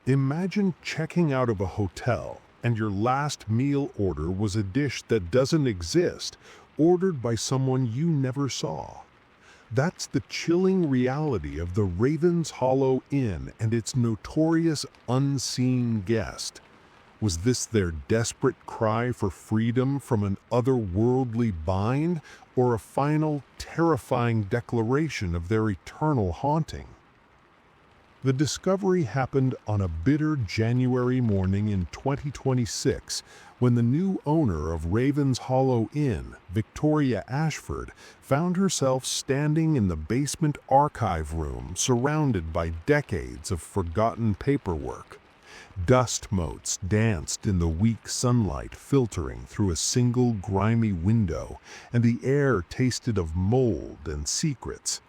Imagine checking out of a hotel and your last meal order was a dish that doesn't exist, ordered by someone you never saw. That's the chilling reality of the Ravens Hollow Inn and its notorious unseen guest. Was this their desperate cry for freedom from an otherworldly bind, or a final, terrifying declaration of their eternal haunting? The discovery happened on a bitter January morning in 2026 when the new owner of Ravens Hollow Inn, Victoria Ashford, found herself standing in the basement archive room surrounded by decades of forgotten paperwork. Dust motes danced in the weak sunlight filtering through a single grimy window, and the air tasted of mold and secrets.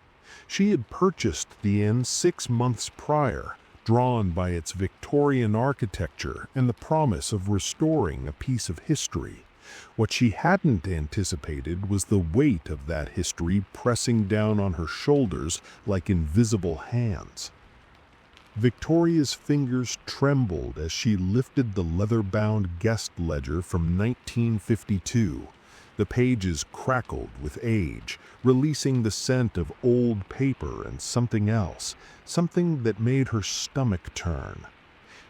She had purchased the inn 6 months prior, drawn by its Victorian architecture and the promise of restoring a piece of history. What she hadn't anticipated was the weight of that history pressing down on her shoulders like invisible hands. Victoria's fingers trembled as she lifted the leather-bound guest ledger from 1952. The pages crackled with age, releasing the scent of old paper and something else, something that made her stomach turn.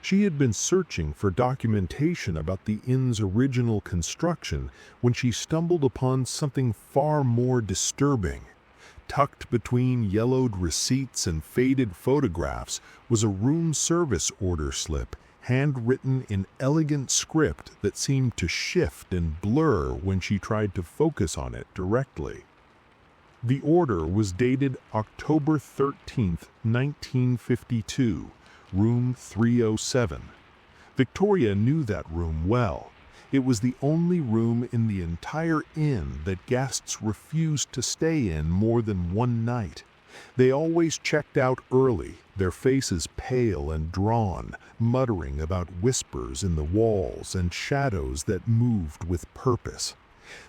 She had been searching for documentation about the inn's original construction when she stumbled upon something far more disturbing. Tucked between yellowed receipts and faded photographs was a room service order slip, handwritten in elegant script that seemed to shift and blur when she tried to focus on it directly. The order was dated October 13th, 1952, room 307. Victoria knew that room well. It was the only room in the entire inn that guests refused to stay in more than one night. They always checked out early, their faces pale and drawn, muttering about whispers in the walls and shadows that moved with purpose.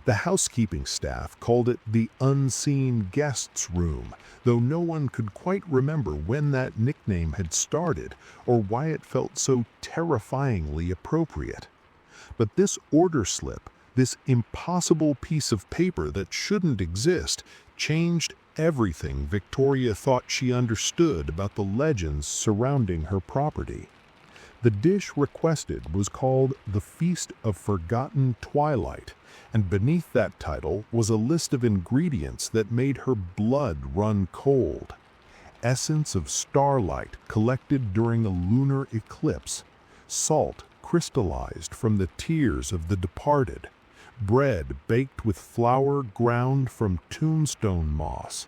The housekeeping staff called it the unseen guests room, though no one could quite remember when that nickname had started or why it felt so terrifyingly appropriate. But this order slip, this impossible piece of paper that shouldn't exist, changed everything Victoria thought she understood about the legends surrounding her property. The dish requested was called the Feast of Forgotten Twilight, and beneath that title was a list of ingredients that made her blood run cold. Essence of starlight collected during a lunar eclipse, salt crystallized from the tears of the departed, bread baked with flour ground from tombstone moss,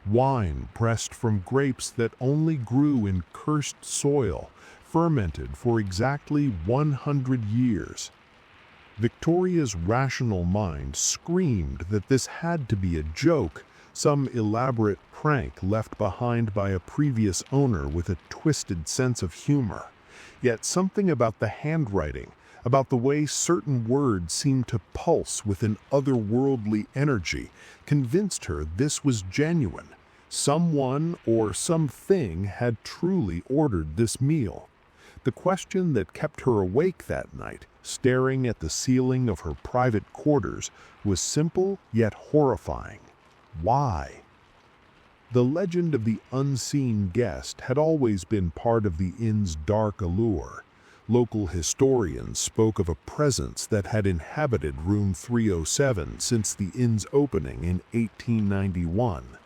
wine pressed from grapes that only grew in cursed soil, fermented for exactly 100 years. Victoria's rational mind screamed that this had to be a joke, some elaborate prank left behind by a previous owner with a twisted sense of humor. Yet something about the handwriting, about the way certain words seemed to pulse with an otherworldly energy, convinced her this was genuine. Someone or something had truly ordered this meal. The question that kept her awake that night, staring at the ceiling of her private quarters, was simple yet horrifying. Why? The legend of the unseen guest had always been part of the inn's dark allure. Local historians spoke of a presence that had inhabited room 307 since the inn's opening in 1891.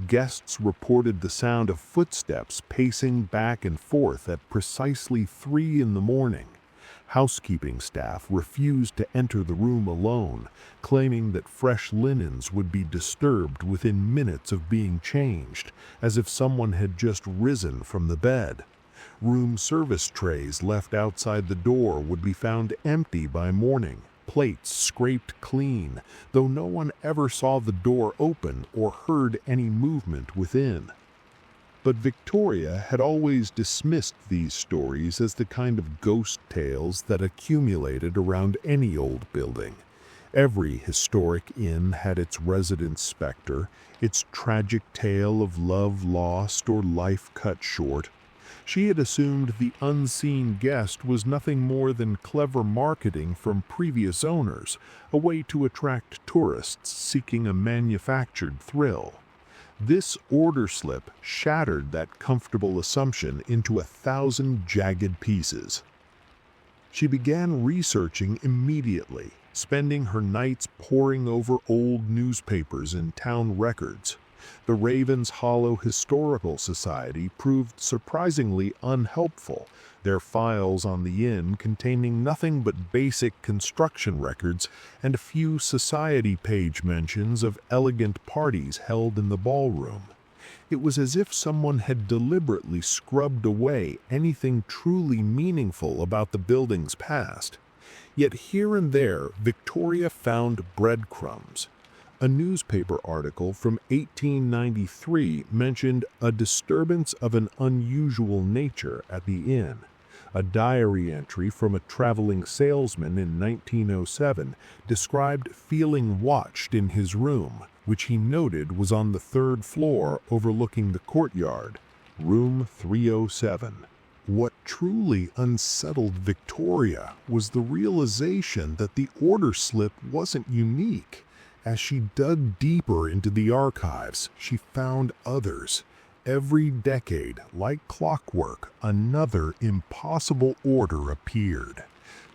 Guests reported the sound of footsteps pacing back and forth at precisely 3 in the morning. Housekeeping staff refused to enter the room alone, claiming that fresh linens would be disturbed within minutes of being changed, as if someone had just risen from the bed. Room service trays left outside the door would be found empty by morning, plates scraped clean, though no one ever saw the door open or heard any movement within. But Victoria had always dismissed these stories as the kind of ghost tales that accumulated around any old building. Every historic inn had its resident specter, its tragic tale of love lost or life cut short. She had assumed the unseen guest was nothing more than clever marketing from previous owners, a way to attract tourists seeking a manufactured thrill. This order slip shattered that comfortable assumption into 1,000 jagged pieces. She began researching immediately, spending her nights poring over old newspapers and town records. The Ravens Hollow Historical Society proved surprisingly unhelpful, their files on the inn containing nothing but basic construction records and a few society page mentions of elegant parties held in the ballroom. It was as if someone had deliberately scrubbed away anything truly meaningful about the building's past. Yet here and there, Victoria found breadcrumbs. A newspaper article from 1893 mentioned a disturbance of an unusual nature at the inn. A diary entry from a traveling salesman in 1907 described feeling watched in his room, which he noted was on the 3rd floor overlooking the courtyard, room 307. What truly unsettled Victoria was the realization that the order slip wasn't unique. As she dug deeper into the archives, she found others. Every decade, like clockwork, another impossible order appeared.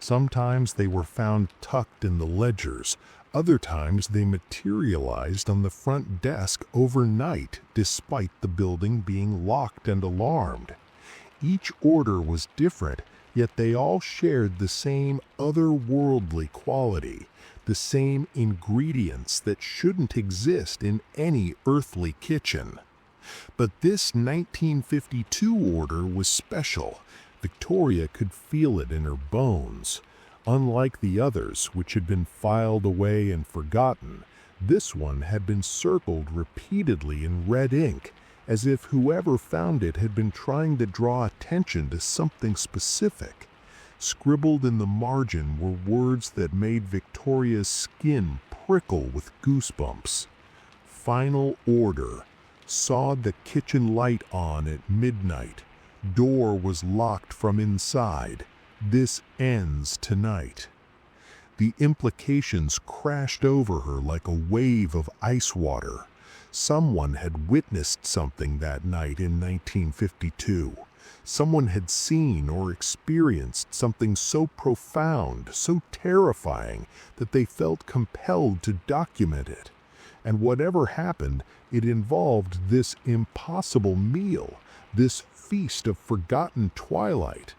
Sometimes they were found tucked in the ledgers. Other times they materialized on the front desk overnight, despite the building being locked and alarmed. Each order was different, yet they all shared the same otherworldly quality, the same ingredients that shouldn't exist in any earthly kitchen. But this 1952 order was special. Victoria could feel it in her bones. Unlike the others, which had been filed away and forgotten, this one had been circled repeatedly in red ink, as if whoever found it had been trying to draw attention to something specific. Scribbled in the margin were words that made Victoria's skin prickle with goosebumps. Final order. Saw the kitchen light on at midnight. Door was locked from inside. This ends tonight. The implications crashed over her like a wave of ice water. Someone had witnessed something that night in 1952. Someone had seen or experienced something so profound, so terrifying, that they felt compelled to document it. And whatever happened, it involved this impossible meal, this feast of forgotten twilight.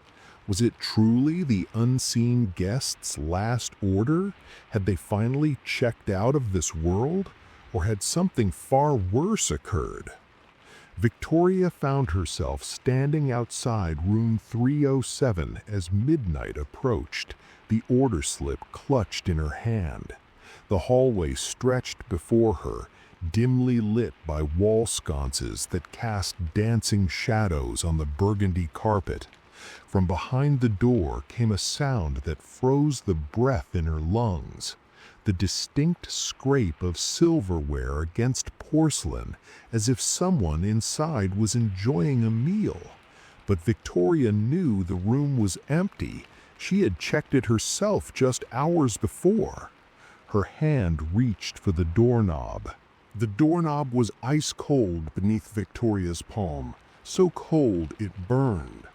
Was it truly the unseen guest's last order? Had they finally checked out of this world? Or had something far worse occurred? Victoria found herself standing outside room 307 as midnight approached, the order slip clutched in her hand. The hallway stretched before her, dimly lit by wall sconces that cast dancing shadows on the burgundy carpet. From behind the door came a sound that froze the breath in her lungs. The distinct scrape of silverware against porcelain, as if someone inside was enjoying a meal. But Victoria knew the room was empty. She had checked it herself just hours before. Her hand reached for the doorknob. The doorknob was ice cold beneath Victoria's palm, so cold it burned.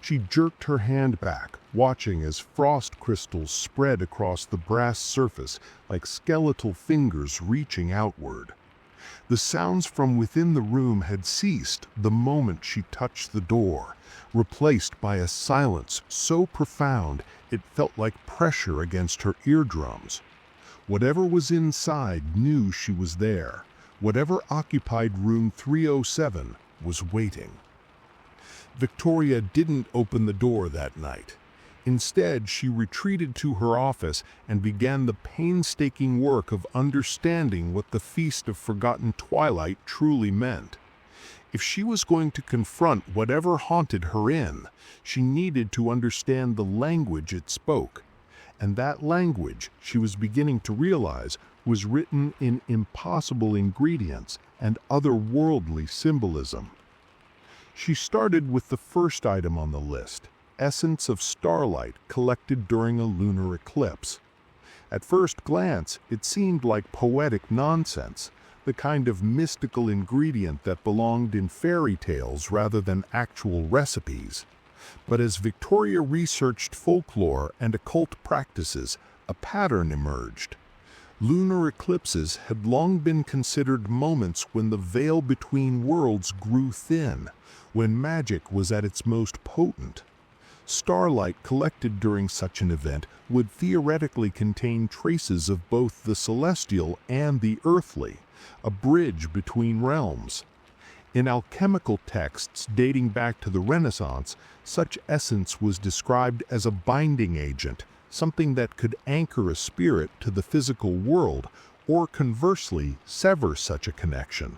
She jerked her hand back, watching as frost crystals spread across the brass surface like skeletal fingers reaching outward. The sounds from within the room had ceased the moment she touched the door, replaced by a silence so profound it felt like pressure against her eardrums. Whatever was inside knew she was there. Whatever occupied room 307 was waiting. Victoria didn't open the door that night. Instead, she retreated to her office and began the painstaking work of understanding what the Feast of Forgotten Twilight truly meant. If she was going to confront whatever haunted her inn, she needed to understand the language it spoke. And that language, she was beginning to realize, was written in impossible ingredients and otherworldly symbolism. She started with the first item on the list, essence of starlight collected during a lunar eclipse. At first glance, it seemed like poetic nonsense, the kind of mystical ingredient that belonged in fairy tales rather than actual recipes. But as Victoria researched folklore and occult practices, a pattern emerged. Lunar eclipses had long been considered moments when the veil between worlds grew thin, when magic was at its most potent. Starlight collected during such an event would theoretically contain traces of both the celestial and the earthly, a bridge between realms. In alchemical texts dating back to the Renaissance, such essence was described as a binding agent, something that could anchor a spirit to the physical world, or conversely, sever such a connection.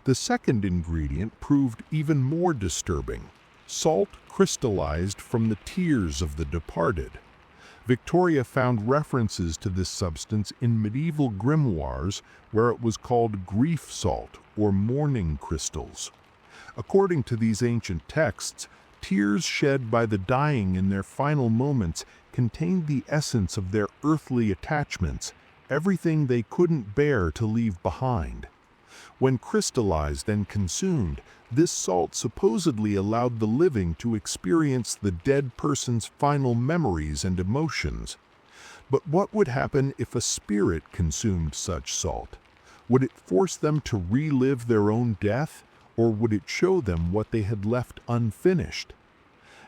The second ingredient proved even more disturbing. Salt crystallized from the tears of the departed. Victoria found references to this substance in medieval grimoires where it was called grief salt or mourning crystals. According to these ancient texts, tears shed by the dying in their final moments contained the essence of their earthly attachments, everything they couldn't bear to leave behind. When crystallized and consumed, this salt supposedly allowed the living to experience the dead person's final memories and emotions. But what would happen if a spirit consumed such salt? Would it force them to relive their own death, or would it show them what they had left unfinished?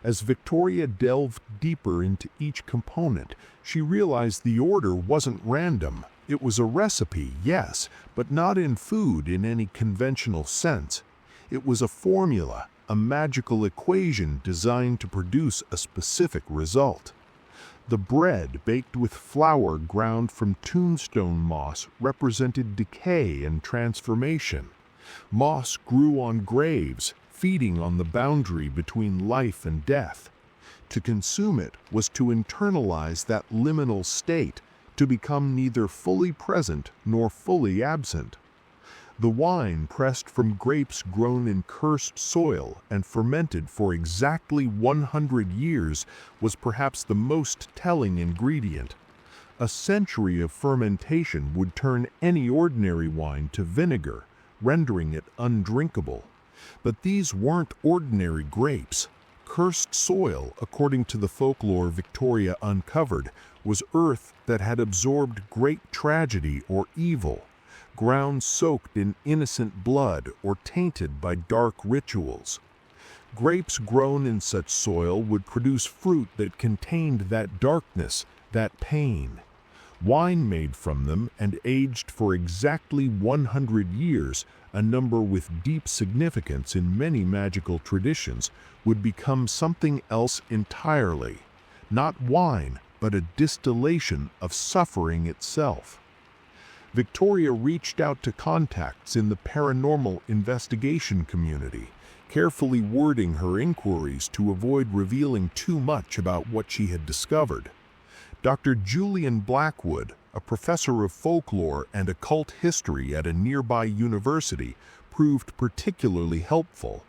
As Victoria delved deeper into each component, she realized the order wasn't random. It was a recipe, yes, but not in food in any conventional sense. It was a formula, a magical equation designed to produce a specific result. The bread, baked with flour ground from tombstone moss, represented decay and transformation. Moss grew on graves, feeding on the boundary between life and death. To consume it was to internalize that liminal state, to become neither fully present nor fully absent. The wine pressed from grapes grown in cursed soil and fermented for exactly 100 years was perhaps the most telling ingredient. A century of fermentation would turn any ordinary wine to vinegar, rendering it undrinkable. But these weren't ordinary grapes. Cursed soil, according to the folklore Victoria uncovered, was earth that had absorbed great tragedy or evil, ground soaked in innocent blood or tainted by dark rituals. Grapes grown in such soil would produce fruit that contained that darkness, that pain. Wine made from them and aged for exactly 100 years, a number with deep significance in many magical traditions, would become something else entirely. Not wine, but a distillation of suffering itself. Victoria reached out to contacts in the paranormal investigation community, carefully wording her inquiries to avoid revealing too much about what she had discovered. Dr. Julian Blackwood, a professor of folklore and occult history at a nearby university, proved particularly helpful.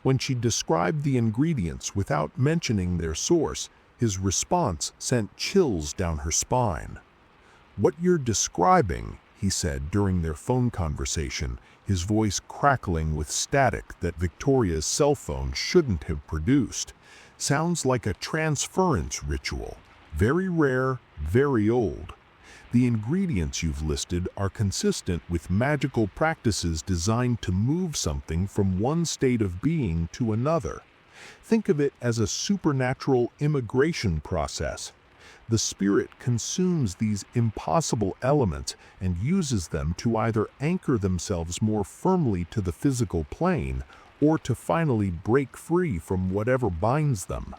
When she described the ingredients without mentioning their source, his response sent chills down her spine. "What you're describing," he said during their phone conversation, his voice crackling with static that Victoria's cell phone shouldn't have produced, "sounds like a transference ritual. Very rare, very old. The ingredients you've listed are consistent with magical practices designed to move something from one state of being to another. Think of it as a supernatural immigration process. The spirit consumes these impossible elements and uses them to either anchor themselves more firmly to the physical plane or to finally break free from whatever binds them."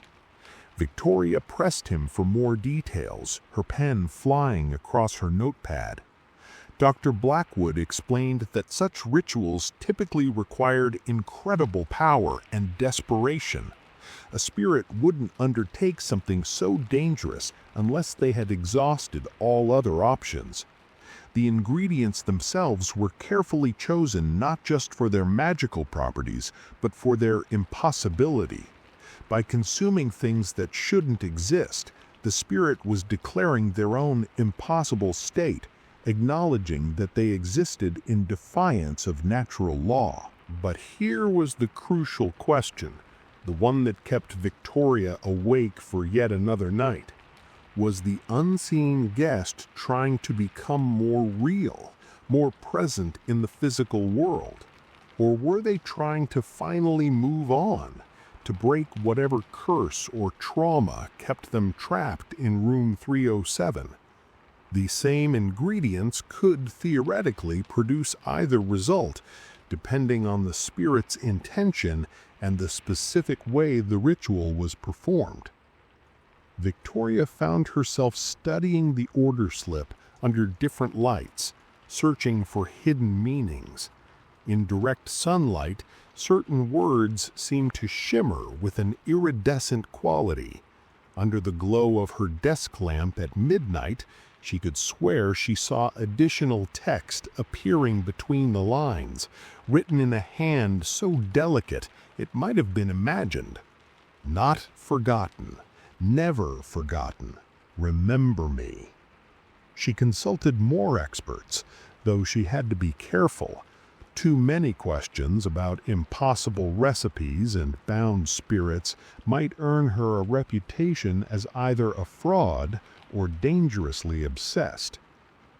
Victoria pressed him for more details, her pen flying across her notepad. Dr. Blackwood explained that such rituals typically required incredible power and desperation. A spirit wouldn't undertake something so dangerous unless they had exhausted all other options. The ingredients themselves were carefully chosen not just for their magical properties, but for their impossibility. By consuming things that shouldn't exist, the spirit was declaring their own impossible state, acknowledging that they existed in defiance of natural law. But here was the crucial question, the one that kept Victoria awake for yet another night. Was the unseen guest trying to become more real, more present in the physical world? Or were they trying to finally move on, to break whatever curse or trauma kept them trapped in room 307? The same ingredients could theoretically produce either result, depending on the spirit's intention and the specific way the ritual was performed. Victoria found herself studying the order slip under different lights, searching for hidden meanings. In direct sunlight, certain words seemed to shimmer with an iridescent quality. Under the glow of her desk lamp at midnight, she could swear she saw additional text appearing between the lines, written in a hand so delicate it might have been imagined. Not forgotten. Never forgotten. Remember me. She consulted more experts, though she had to be careful. Too many questions about impossible recipes and bound spirits might earn her a reputation as either a fraud or dangerously obsessed.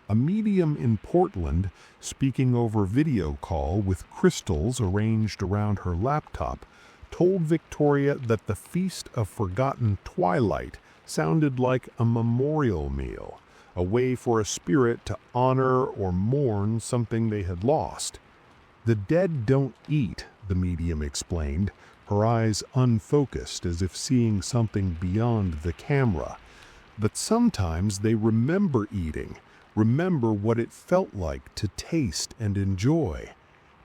A medium in Portland, speaking over video call with crystals arranged around her laptop, told Victoria that the Feast of Forgotten Twilight sounded like a memorial meal, a way for a spirit to honor or mourn something they had lost. The dead don't eat, the medium explained, her eyes unfocused as if seeing something beyond the camera. But sometimes they remember eating, remember what it felt like to taste and enjoy.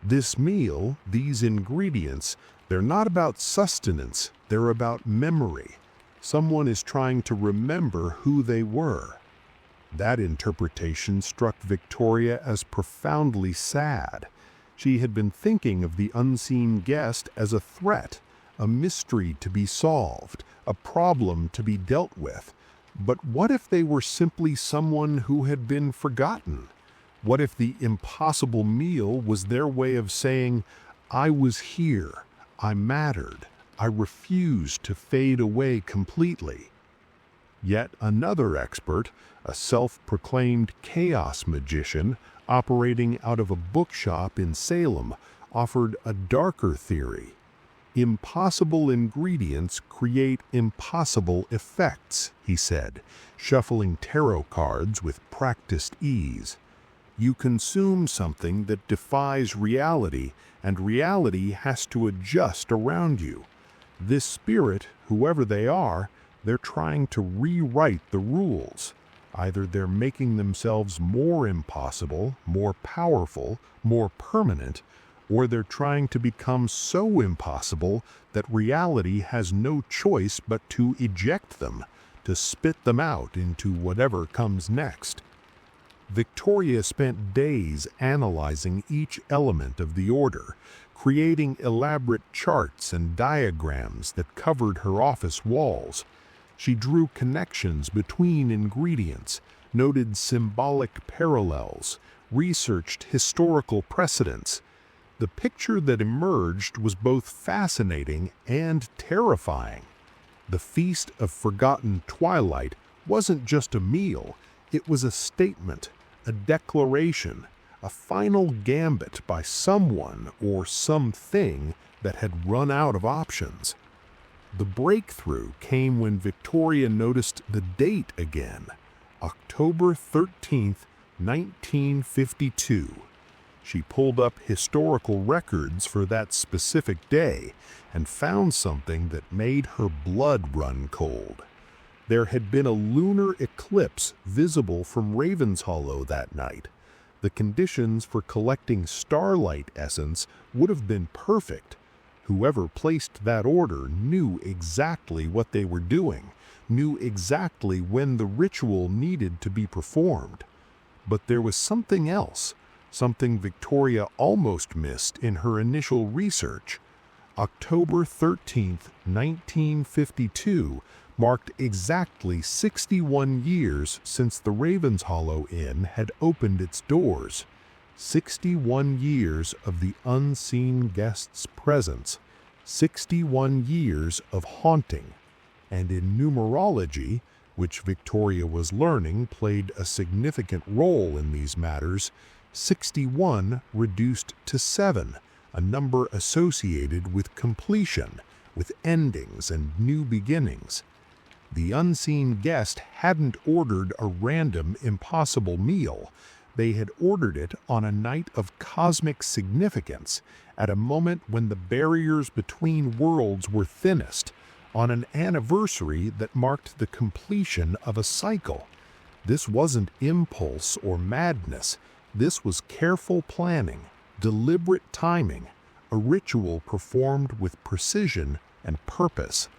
This meal, these ingredients, they're not about sustenance, they're about memory. Someone is trying to remember who they were. That interpretation struck Victoria as profoundly sad. She had been thinking of the unseen guest as a threat, a mystery to be solved, a problem to be dealt with. But what if they were simply someone who had been forgotten? What if the impossible meal was their way of saying, I was here, I mattered, I refused to fade away completely? Yet another expert, a self-proclaimed chaos magician operating out of a bookshop in Salem, offered a darker theory. Impossible ingredients create impossible effects, he said, shuffling tarot cards with practiced ease. You consume something that defies reality, and reality has to adjust around you. This spirit, whoever they are, they're trying to rewrite the rules. Either they're making themselves more impossible, more powerful, more permanent, or they're trying to become so impossible that reality has no choice but to eject them, to spit them out into whatever comes next. Victoria spent days analyzing each element of the order, creating elaborate charts and diagrams that covered her office walls. She drew connections between ingredients, noted symbolic parallels, researched historical precedents. The picture that emerged was both fascinating and terrifying. The Feast of Forgotten Twilight wasn't just a meal, it was a statement, a declaration, a final gambit by someone or something that had run out of options. The breakthrough came when Victoria noticed the date again, October 13th, 1952. She pulled up historical records for that specific day and found something that made her blood run cold. There had been a lunar eclipse visible from Ravens Hollow that night. The conditions for collecting starlight essence would have been perfect. Whoever placed that order knew exactly what they were doing, knew exactly when the ritual needed to be performed. But there was something else, something Victoria almost missed in her initial research. October 13th, 1952, marked exactly 61 years since the Ravenshollow Inn had opened its doors. 61 years of the unseen guest's presence, 61 years of haunting. And in numerology, which Victoria was learning played a significant role in these matters, 61 reduced to 7, a number associated with completion, with endings and new beginnings. The unseen guest hadn't ordered a random, impossible meal. They had ordered it on a night of cosmic significance, at a moment when the barriers between worlds were thinnest, on an anniversary that marked the completion of a cycle. This wasn't impulse or madness. This was careful planning, deliberate timing, a ritual performed with precision and purpose.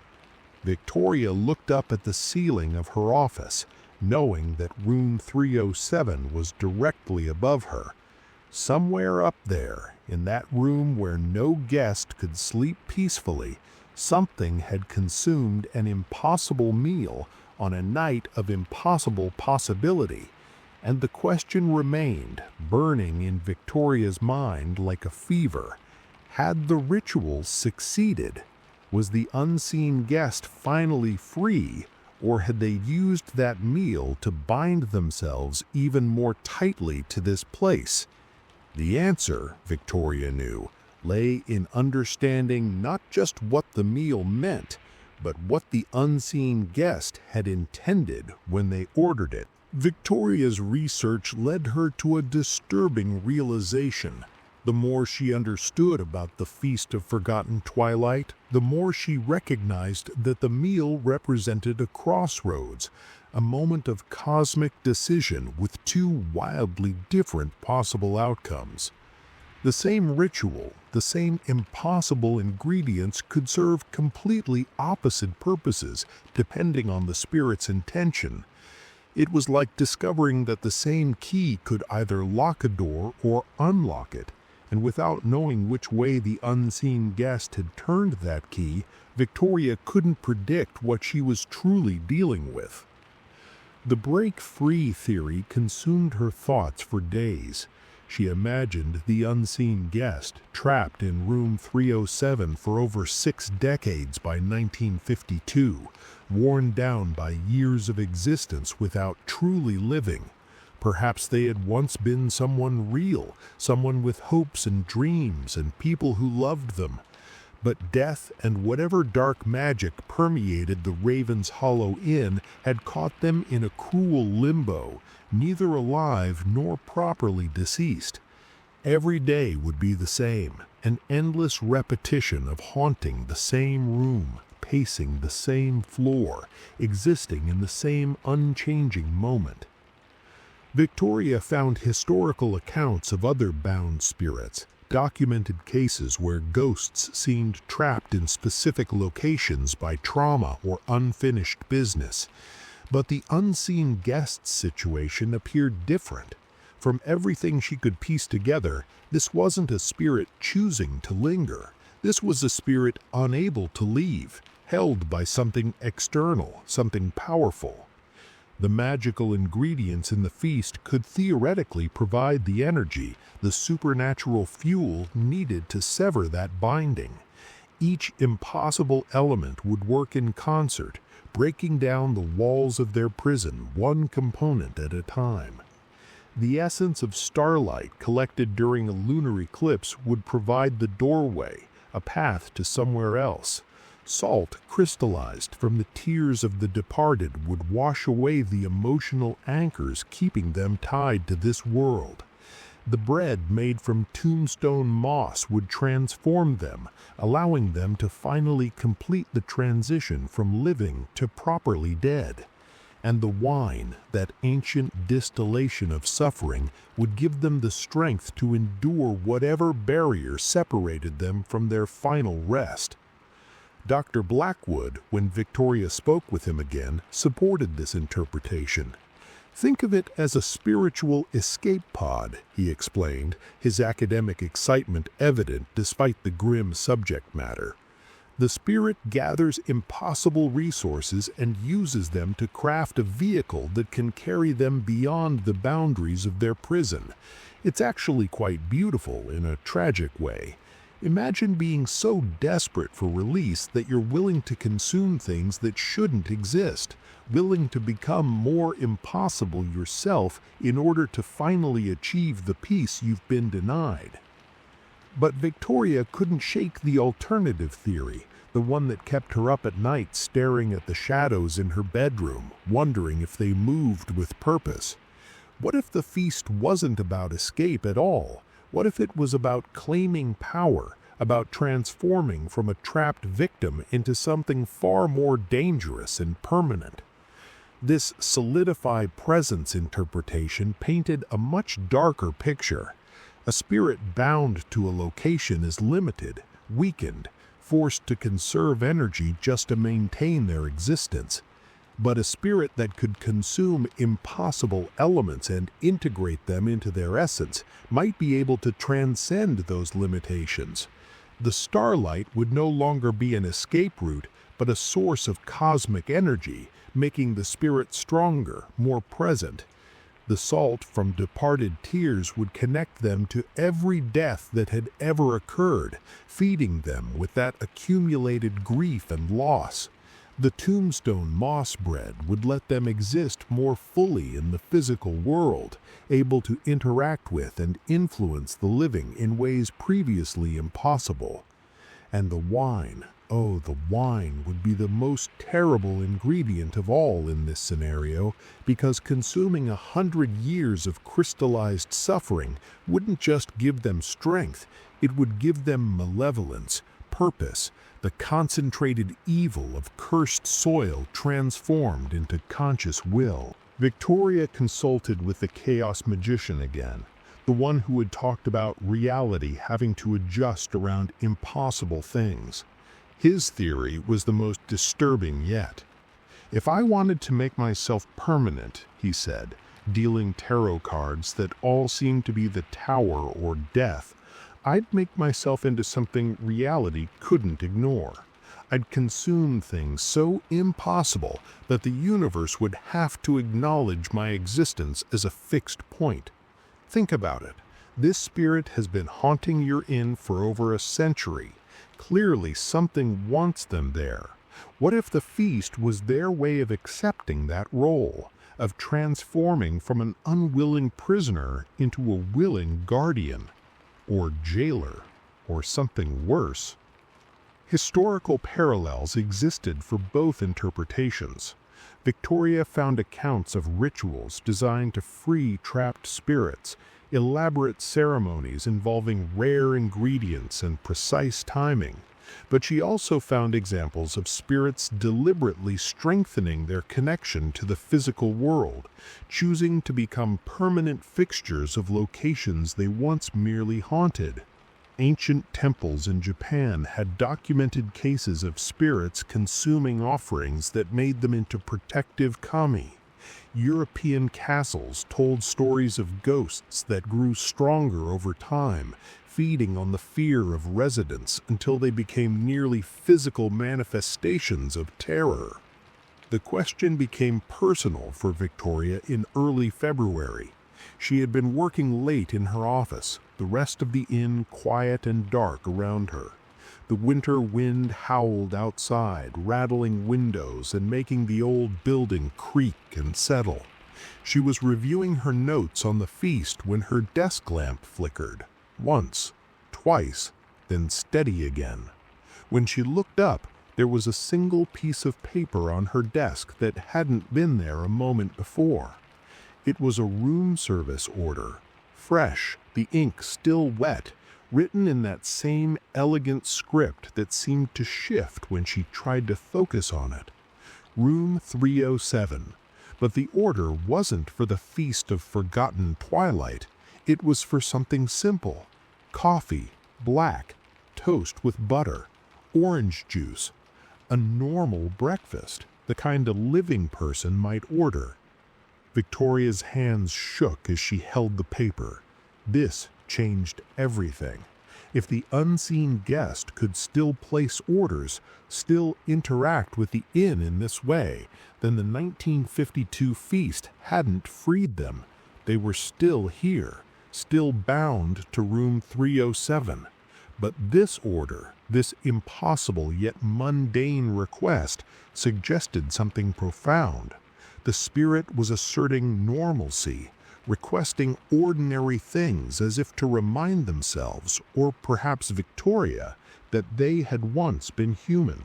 Victoria looked up at the ceiling of her office, knowing that room 307 was directly above her. Somewhere up there, in that room where no guest could sleep peacefully, something had consumed an impossible meal on a night of impossible possibility. And the question remained, burning in Victoria's mind like a fever. Had the ritual succeeded? Was the unseen guest finally free, or had they used that meal to bind themselves even more tightly to this place? The answer, Victoria knew, lay in understanding not just what the meal meant, but what the unseen guest had intended when they ordered it. Victoria's research led her to a disturbing realization. The more she understood about the Feast of Forgotten Twilight, the more she recognized that the meal represented a crossroads, a moment of cosmic decision with two wildly different possible outcomes. The same ritual, the same impossible ingredients could serve completely opposite purposes depending on the spirit's intention. It was like discovering that the same key could either lock a door or unlock it. And without knowing which way the unseen guest had turned that key, Victoria couldn't predict what she was truly dealing with. The break-free theory consumed her thoughts for days. She imagined the unseen guest trapped in room 307 for over 6 decades by 1952, worn down by years of existence without truly living. Perhaps they had once been someone real, someone with hopes and dreams and people who loved them. But death and whatever dark magic permeated the Ravenshollow Inn had caught them in a cruel limbo, neither alive nor properly deceased. Every day would be the same, an endless repetition of haunting the same room, pacing the same floor, existing in the same unchanging moment. Victoria found historical accounts of other bound spirits, documented cases where ghosts seemed trapped in specific locations by trauma or unfinished business. But the unseen guest situation appeared different. From everything she could piece together, this wasn't a spirit choosing to linger. This was a spirit unable to leave, held by something external, something powerful. The magical ingredients in the feast could theoretically provide the energy, the supernatural fuel needed to sever that binding. Each impossible element would work in concert, breaking down the walls of their prison one component at a time. The essence of starlight collected during a lunar eclipse would provide the doorway, a path to somewhere else. Salt crystallized from the tears of the departed would wash away the emotional anchors keeping them tied to this world. The bread made from tombstone moss would transform them, allowing them to finally complete the transition from living to properly dead. And the wine, that ancient distillation of suffering, would give them the strength to endure whatever barrier separated them from their final rest. Dr. Blackwood, when Victoria spoke with him again, supported this interpretation. Think of it as a spiritual escape pod, he explained, his academic excitement evident despite the grim subject matter. The spirit gathers impossible resources and uses them to craft a vehicle that can carry them beyond the boundaries of their prison. It's actually quite beautiful in a tragic way. Imagine being so desperate for release that you're willing to consume things that shouldn't exist, willing to become more impossible yourself in order to finally achieve the peace you've been denied. But Victoria couldn't shake the alternative theory, the one that kept her up at night staring at the shadows in her bedroom, wondering if they moved with purpose. What if the feast wasn't about escape at all? What if it was about claiming power, about transforming from a trapped victim into something far more dangerous and permanent? This solidified presence interpretation painted a much darker picture. A spirit bound to a location is limited, weakened, forced to conserve energy just to maintain their existence. But a spirit that could consume impossible elements and integrate them into their essence might be able to transcend those limitations. The starlight would no longer be an escape route, but a source of cosmic energy, making the spirit stronger, more present. The salt from departed tears would connect them to every death that had ever occurred, feeding them with that accumulated grief and loss. The tombstone moss bread would let them exist more fully in the physical world, able to interact with and influence the living in ways previously impossible. And the wine, oh, the wine would be the most terrible ingredient of all in this scenario, because consuming 100 years of crystallized suffering wouldn't just give them strength, it would give them malevolence, purpose, the concentrated evil of cursed soil transformed into conscious will. Victoria consulted with the chaos magician again, the one who had talked about reality having to adjust around impossible things. His theory was the most disturbing yet. If I wanted to make myself permanent, he said, dealing tarot cards that all seemed to be the Tower or Death, I'd make myself into something reality couldn't ignore. I'd consume things so impossible that the universe would have to acknowledge my existence as a fixed point. Think about it. This spirit has been haunting your inn for over a century. Clearly something wants them there. What if the feast was their way of accepting that role, of transforming from an unwilling prisoner into a willing guardian? Or jailer, or something worse? Historical parallels existed for both interpretations. Victoria found accounts of rituals designed to free trapped spirits, elaborate ceremonies involving rare ingredients and precise timing. But she also found examples of spirits deliberately strengthening their connection to the physical world, choosing to become permanent fixtures of locations they once merely haunted. Ancient temples in Japan had documented cases of spirits consuming offerings that made them into protective kami. European castles told stories of ghosts that grew stronger over time, feeding on the fear of residents until they became nearly physical manifestations of terror. The question became personal for Victoria in early February. She had been working late in her office, the rest of the inn quiet and dark around her. The winter wind howled outside, rattling windows and making the old building creak and settle. She was reviewing her notes on the feast when her desk lamp flickered. Once, twice, then steady again. When she looked up, there was a single piece of paper on her desk that hadn't been there a moment before. It was a room service order, fresh, the ink still wet, written in that same elegant script that seemed to shift when she tried to focus on it. Room 307. But the order wasn't for the feast of forgotten twilight. It was for something simple. Coffee, black, toast with butter, orange juice. A normal breakfast, the kind a living person might order. Victoria's hands shook as she held the paper. This changed everything. If the unseen guest could still place orders, still interact with the inn in this way, then the 1952 feast hadn't freed them. They were still here, still bound to room 307. But this order, this impossible yet mundane request, suggested something profound. The spirit was asserting normalcy, requesting ordinary things as if to remind themselves, or perhaps Victoria, that they had once been human.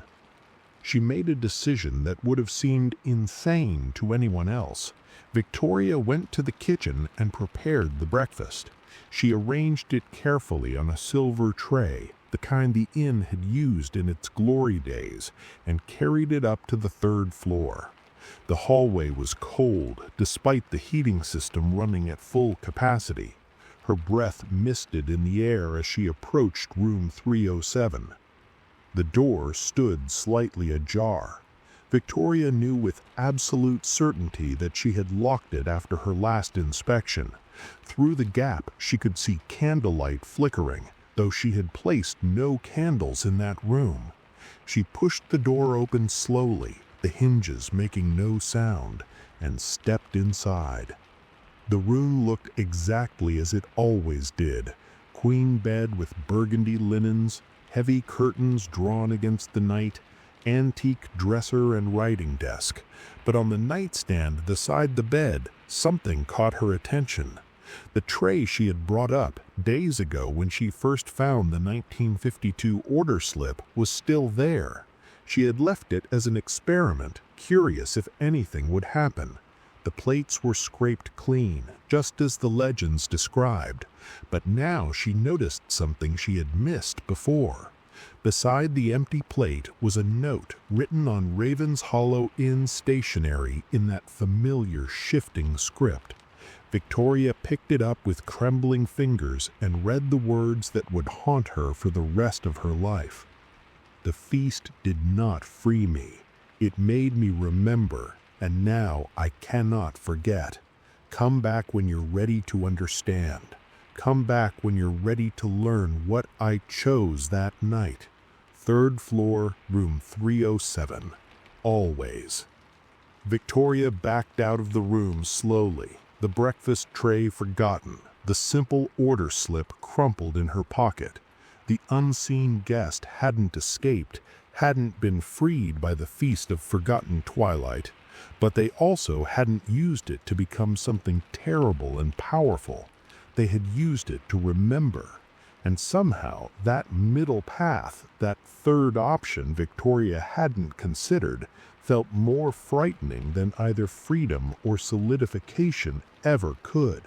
She made a decision that would have seemed insane to anyone else. Victoria went to the kitchen and prepared the breakfast. She arranged it carefully on a silver tray, the kind the inn had used in its glory days, and carried it up to the third floor. The hallway was cold, despite the heating system running at full capacity. Her breath misted in the air as she approached room 307. The door stood slightly ajar. Victoria knew with absolute certainty that she had locked it after her last inspection. Through the gap, she could see candlelight flickering, though she had placed no candles in that room. She pushed the door open slowly, the hinges making no sound, and stepped inside. The room looked exactly as it always did. Queen bed with burgundy linens, heavy curtains drawn against the night, antique dresser and writing desk. But on the nightstand beside the bed, something caught her attention. The tray she had brought up days ago when she first found the 1952 order slip was still there. She had left it as an experiment, curious if anything would happen. The plates were scraped clean, just as the legends described, but now she noticed something she had missed before. Beside the empty plate was a note written on Ravens Hollow Inn stationery in that familiar shifting script. Victoria picked it up with trembling fingers and read the words that would haunt her for the rest of her life. The feast did not free me. It made me remember, and now I cannot forget. Come back when you're ready to understand. Come back when you're ready to learn what I chose that night. Third floor, room 307. Always. Victoria backed out of the room slowly, the breakfast tray forgotten, the simple order slip crumpled in her pocket. The unseen guest hadn't escaped, hadn't been freed by the feast of forgotten twilight, but they also hadn't used it to become something terrible and powerful. They had used it to remember. And somehow that middle path, that third option Victoria hadn't considered, felt more frightening than either freedom or solidification ever could.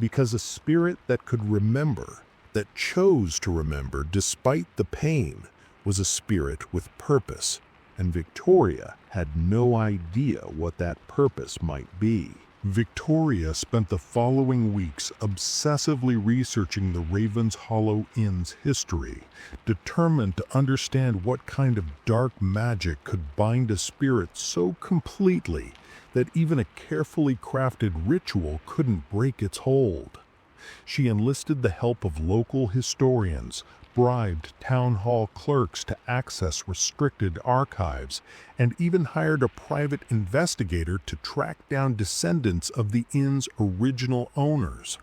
Because a spirit that could remember, that chose to remember despite the pain, was a spirit with purpose, and Victoria had no idea what that purpose might be. Victoria spent the following weeks obsessively researching the Ravens Hollow Inn's history, determined to understand what kind of dark magic could bind a spirit so completely that even a carefully crafted ritual couldn't break its hold. She enlisted the help of local historians, bribed town hall clerks to access restricted archives, and even hired a private investigator to track down descendants of the inn's original owners.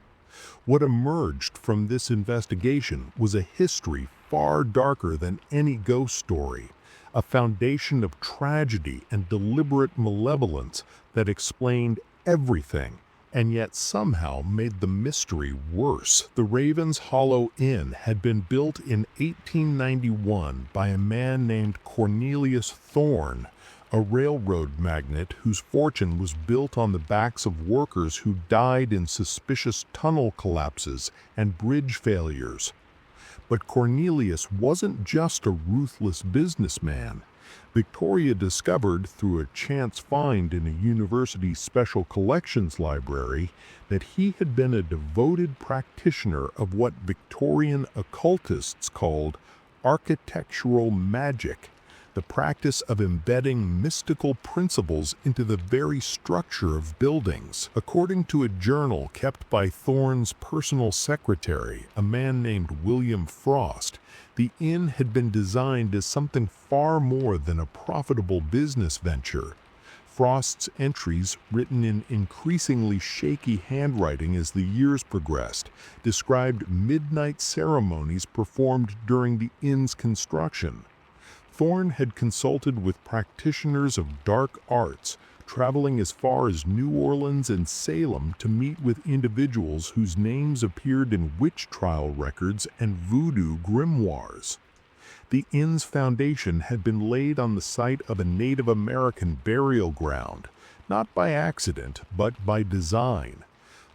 What emerged from this investigation was a history far darker than any ghost story, a foundation of tragedy and deliberate malevolence that explained everything, and yet somehow made the mystery worse. The Ravens Hollow Inn had been built in 1891 by a man named Cornelius Thorne, a railroad magnate whose fortune was built on the backs of workers who died in suspicious tunnel collapses and bridge failures. But Cornelius wasn't just a ruthless businessman. Victoria discovered through a chance find in a university special collections library that he had been a devoted practitioner of what Victorian occultists called architectural magic, the practice of embedding mystical principles into the very structure of buildings. According to a journal kept by Thorne's personal secretary, a man named William Frost, the inn had been designed as something far more than a profitable business venture. Frost's entries, written in increasingly shaky handwriting as the years progressed, described midnight ceremonies performed during the inn's construction. Thorne had consulted with practitioners of dark arts, traveling as far as New Orleans and Salem to meet with individuals whose names appeared in witch trial records and voodoo grimoires. The inn's foundation had been laid on the site of a Native American burial ground, not by accident, but by design.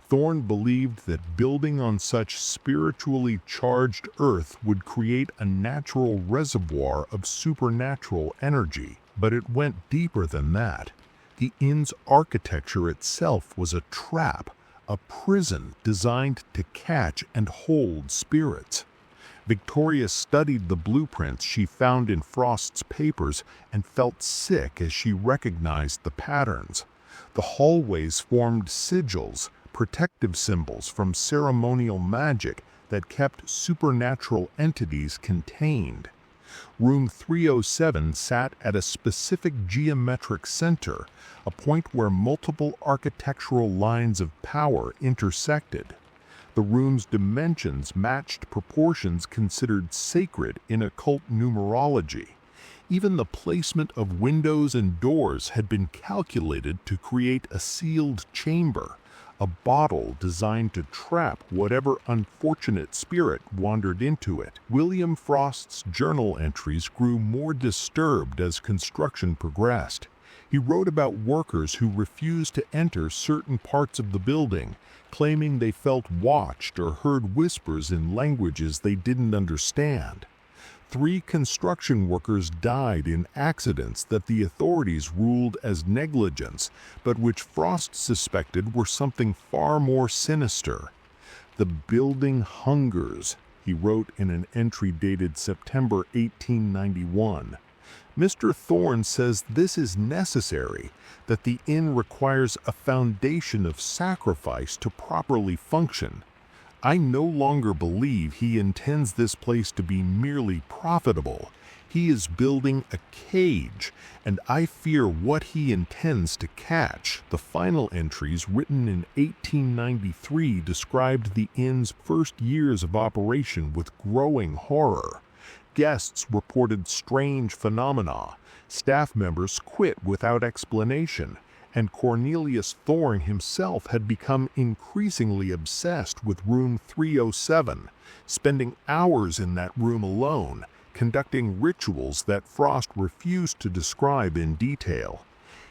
Thorne believed that building on such spiritually charged earth would create a natural reservoir of supernatural energy, but it went deeper than that. The inn's architecture itself was a trap, a prison designed to catch and hold spirits. Victoria studied the blueprints she found in Frost's papers and felt sick as she recognized the patterns. The hallways formed sigils, protective symbols from ceremonial magic that kept supernatural entities contained. Room 307 sat at a specific geometric center, a point where multiple architectural lines of power intersected. The room's dimensions matched proportions considered sacred in occult numerology. Even the placement of windows and doors had been calculated to create a sealed chamber, a bottle designed to trap whatever unfortunate spirit wandered into it. William Frost's journal entries grew more disturbed as construction progressed. He wrote about workers who refused to enter certain parts of the building, claiming they felt watched or heard whispers in languages they didn't understand. 3 construction workers died in accidents that the authorities ruled as negligence, but which Frost suspected were something far more sinister. "The building hungers," he wrote in an entry dated September 1891. Mr. Thorne says this is necessary, that the inn requires a foundation of sacrifice to properly function. I no longer believe he intends this place to be merely profitable. He is building a cage, and I fear what he intends to catch. The final entries, written in 1893, described the inn's first years of operation with growing horror. Guests reported strange phenomena, staff members quit without explanation, and Cornelius Thorne himself had become increasingly obsessed with room 307, spending hours in that room alone, conducting rituals that Frost refused to describe in detail.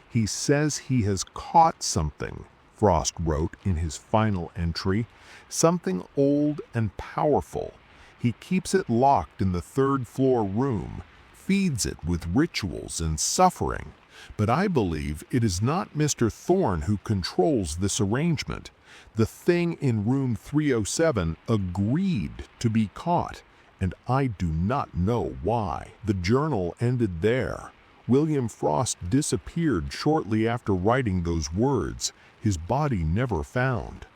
"He says he has caught something," Frost wrote in his final entry, "something old and powerful. He keeps it locked in the 3rd-floor room, feeds it with rituals and suffering. But I believe it is not Mr. Thorne who controls this arrangement. The thing in room 307 agreed to be caught, and I do not know why." The journal ended there. William Frost disappeared shortly after writing those words, his body never found.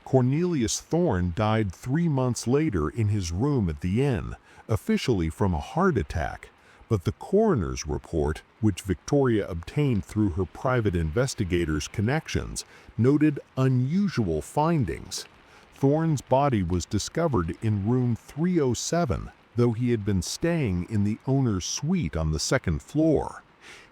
Cornelius Thorne died 3 months later in his room at the inn, officially from a heart attack. But the coroner's report, which Victoria obtained through her private investigators' connections, noted unusual findings. Thorne's body was discovered in room 307, though he had been staying in the owner's suite on the 2nd floor.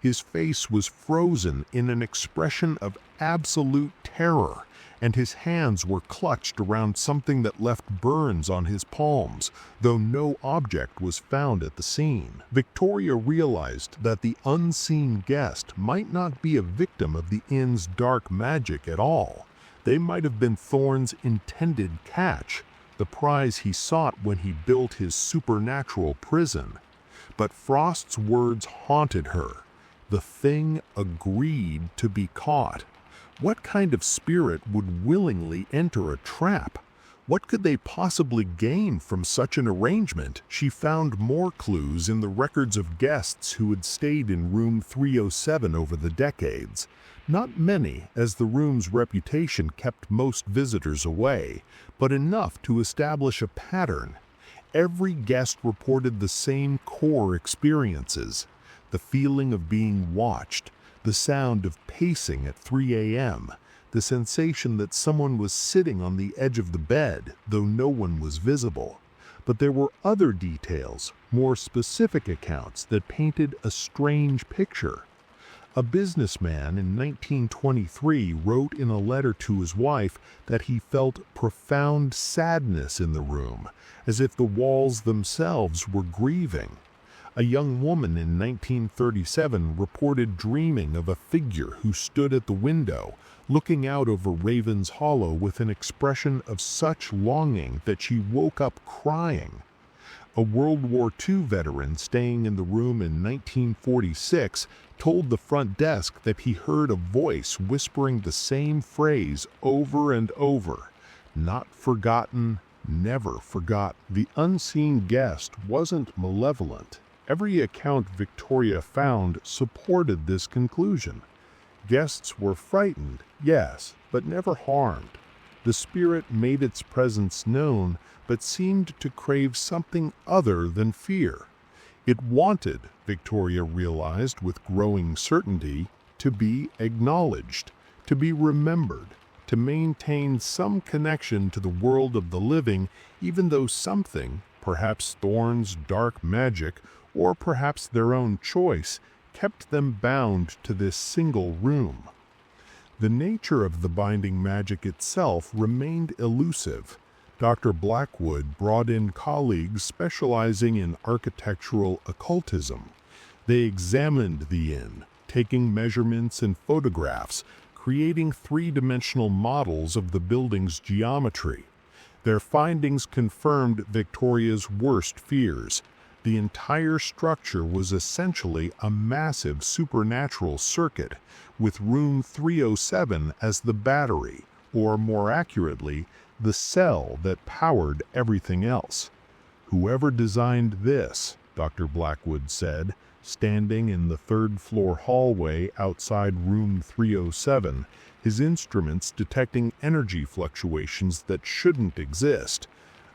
His face was frozen in an expression of absolute terror, and his hands were clutched around something that left burns on his palms, though no object was found at the scene. Victoria realized that the unseen guest might not be a victim of the inn's dark magic at all. They might have been Thorne's intended catch, the prize he sought when he built his supernatural prison. But Frost's words haunted her. The thing agreed to be caught. What kind of spirit would willingly enter a trap? What could they possibly gain from such an arrangement? She found more clues in the records of guests who had stayed in room 307 over the decades. Not many, as the room's reputation kept most visitors away, but enough to establish a pattern. Every guest reported the same core experiences: the feeling of being watched, the sound of pacing at 3 a.m., the sensation that someone was sitting on the edge of the bed, though no one was visible. But there were other details, more specific accounts that painted a strange picture. A businessman in 1923 wrote in a letter to his wife that he felt profound sadness in the room, as if the walls themselves were grieving. A young woman in 1937 reported dreaming of a figure who stood at the window, looking out over Raven's Hollow with an expression of such longing that she woke up crying. A World War II veteran staying in the room in 1946 told the front desk that he heard a voice whispering the same phrase over and over: "Not forgotten, never forgot." The unseen guest wasn't malevolent. Every account Victoria found supported this conclusion. Guests were frightened, yes, but never harmed. The spirit made its presence known, but seemed to crave something other than fear. It wanted, Victoria realized with growing certainty, to be acknowledged, to be remembered, to maintain some connection to the world of the living, even though something, perhaps Thorne's dark magic, or perhaps their own choice, kept them bound to this single room. The nature of the binding magic itself remained elusive. Dr. Blackwood brought in colleagues specializing in architectural occultism. They examined the inn, taking measurements and photographs, creating three-dimensional models of the building's geometry. Their findings confirmed Victoria's worst fears. The entire structure was essentially a massive supernatural circuit, with room 307 as the battery, or more accurately, the cell that powered everything else. "Whoever designed this," Dr. Blackwood said, standing in the third-floor hallway outside room 307, his instruments detecting energy fluctuations that shouldn't exist,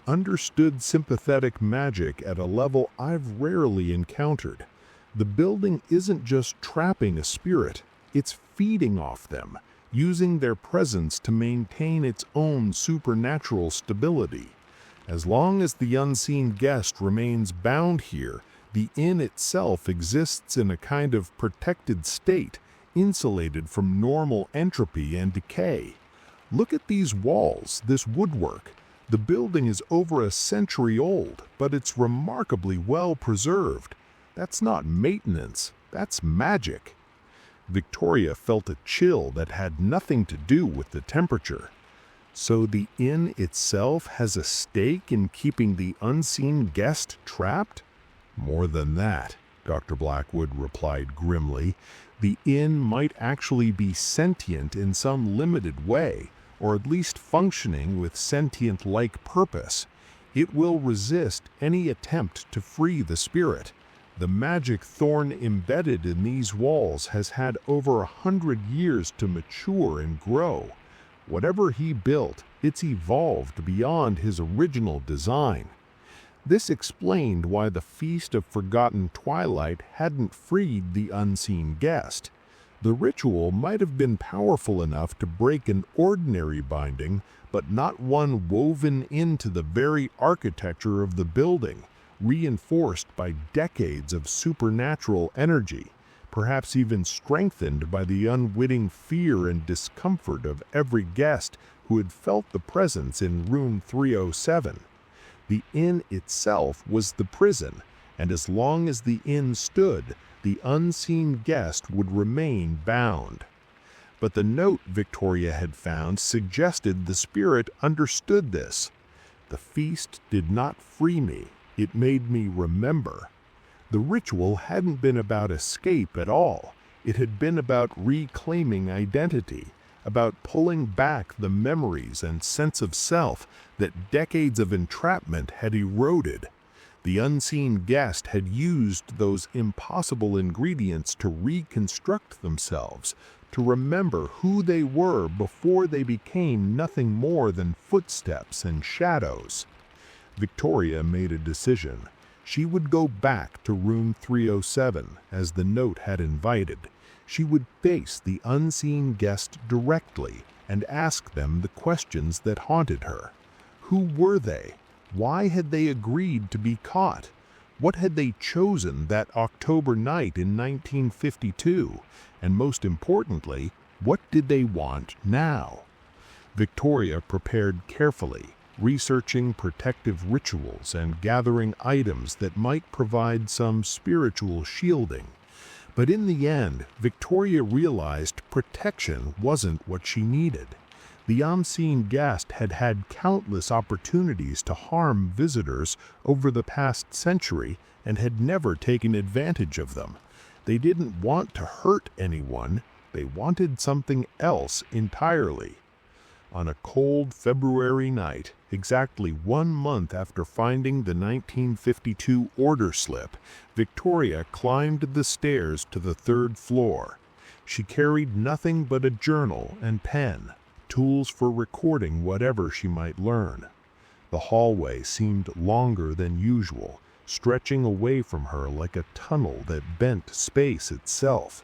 understood sympathetic magic at a level I've rarely encountered. The building isn't just trapping a spirit, it's feeding off them, using their presence to maintain its own supernatural stability. As long as the unseen guest remains bound here, the inn itself exists in a kind of protected state, insulated from normal entropy and decay. Look at these walls, this woodwork. The building is over a century old, but it's remarkably well preserved. That's not maintenance, that's magic. Victoria felt a chill that had nothing to do with the temperature. So the inn itself has a stake in keeping the unseen guest trapped? More than that, Dr. Blackwood replied grimly. The inn might actually be sentient in some limited way, or at least functioning with sentient-like purpose. It will resist any attempt to free the spirit. The magic Thorne embedded in these walls has had over 100 years to mature and grow. Whatever he built, it's evolved beyond his original design. This explained why the Feast of Forgotten Twilight hadn't freed the unseen guest. The ritual might have been powerful enough to break an ordinary binding, but not one woven into the very architecture of the building, reinforced by decades of supernatural energy, perhaps even strengthened by the unwitting fear and discomfort of every guest who had felt the presence in room 307. The inn itself was the prison, and as long as the inn stood, the unseen guest would remain bound. But the note Victoria had found suggested the spirit understood this. The feast did not free me, it made me remember. The ritual hadn't been about escape at all. It had been about reclaiming identity, about pulling back the memories and sense of self that decades of entrapment had eroded. The unseen guest had used those impossible ingredients to reconstruct themselves, to remember who they were before they became nothing more than footsteps and shadows. Victoria made a decision. She would go back to room 307, as the note had invited. She would face the unseen guest directly and ask them the questions that haunted her. Who were they? Why had they agreed to be caught? What had they chosen that October night in 1952? And most importantly, what did they want now? Victoria prepared carefully, researching protective rituals and gathering items that might provide some spiritual shielding. But in the end, Victoria realized protection wasn't what she needed. The unseen guest had had countless opportunities to harm visitors over the past century and had never taken advantage of them. They didn't want to hurt anyone, they wanted something else entirely. On a cold February night, exactly 1 month after finding the 1952 order slip, Victoria climbed the stairs to the 3rd floor. She carried nothing but a journal and pen, tools for recording whatever she might learn. The hallway seemed longer than usual, stretching away from her like a tunnel that bent space itself.